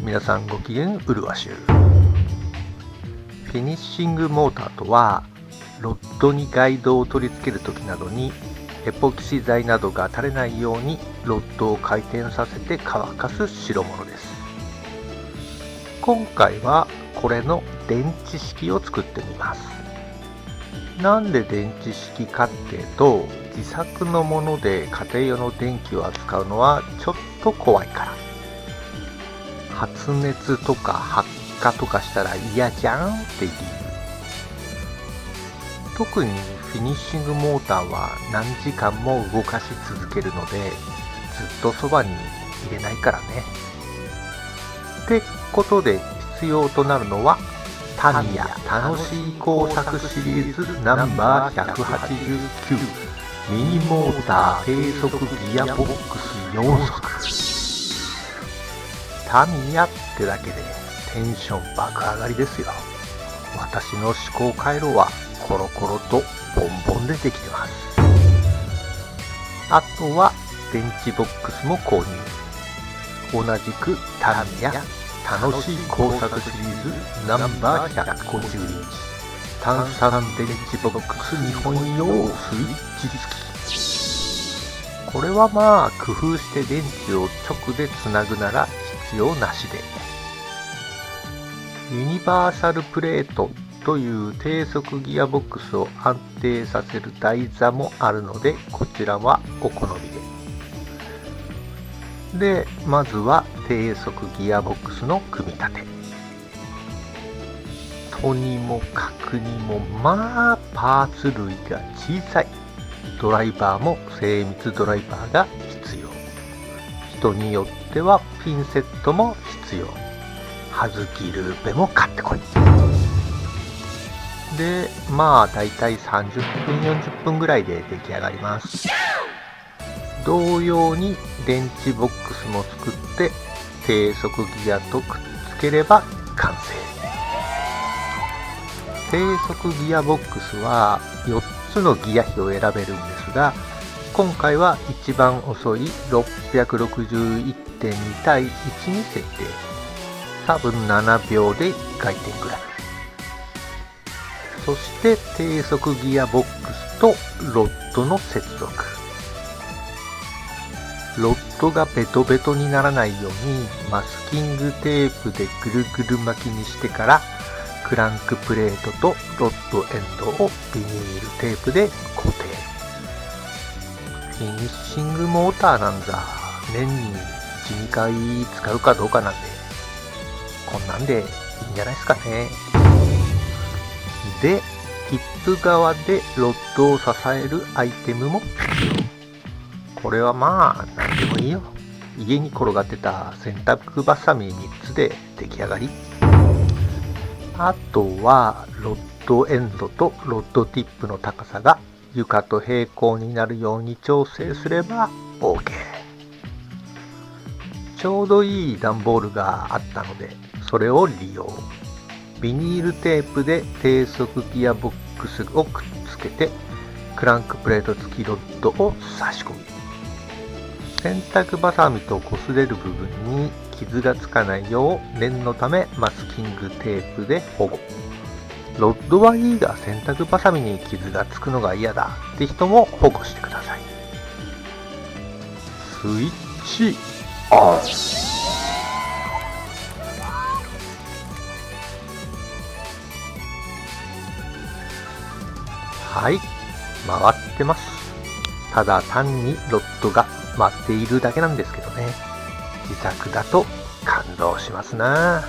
皆さんご機嫌うるわしゅう。フィニッシングモーターとは、ロッドにガイドを取り付けるときなどにエポキシ剤などが垂れないようにロッドを回転させて乾かす代物です。今回はこれの電池式を作ってみます。なんで電池式かっていうと、自作のもので家庭用の電気を扱うのはちょっと怖いから。発熱とか発火とかしたら嫌じゃんって理由。特にフィニッシングモーターは何時間も動かし続けるので、ずっとそばに入れないからね。ってことで必要となるのは、タミヤ楽しい工作シリーズナンバー189ミニモーター低速ギアボックス4速。タミヤってだけでテンション爆上がりですよ。私の思考回路はコロコロとボンボンでできてます。あとは電池ボックスも購入。同じくタミヤ楽しい工作シリーズナンバー150インチ単3電池ボックス2本用スイッチ付き。これはまあ工夫して電池を直でつなぐなら必要なしで、ユニバーサルプレートという低速ギアボックスを安定させる台座もあるので、こちらはお好みで。まずは低速ギアボックスの組み立て。とにもかくにもまあパーツ類が小さい。ドライバーも精密ドライバーが必要。人によってはピンセットも必要。はずきルーペも買ってこい。で、まあだいたい30分40分ぐらいで出来上がります。同様に電池ボックスも作って低速ギアとくっつければ完成。低速ギアボックスは4つのギア比を選べるんですが、今回は一番遅い 661.2 対1に設定。多分7秒で1回転ぐらい。そして低速ギアボックスとロッドの接続。ロッドがベトベトにならないようにマスキングテープでぐるぐる巻きにしてから、クランクプレートとロッドエンドをビニールテープで固定。フィニッシングモーターなんざ年に 1,2 回使うかどうかなんで、こんなんでいいんじゃないですかね。で、ティップ側でロッドを支えるアイテムも必要。これはまあ何でもいいよ。家に転がってた洗濯バサミ3つで出来上がり。あとはロッドエンドとロッドティップの高さが床と平行になるように調整すれば OK。 ちょうどいい段ボールがあったのでそれを利用。ビニールテープで低速ギアボックスをくっつけて、クランクプレート付きロッドを差し込み、洗濯バサミと擦れる部分に傷がつかないよう念のためマスキングテープで保護。ロッドはいいが洗濯バサミに傷がつくのが嫌だって人も保護してください。スイッチオン。はい、回ってます。ただ単にロッドが回っているだけなんですけどね。自作だと感動しますな。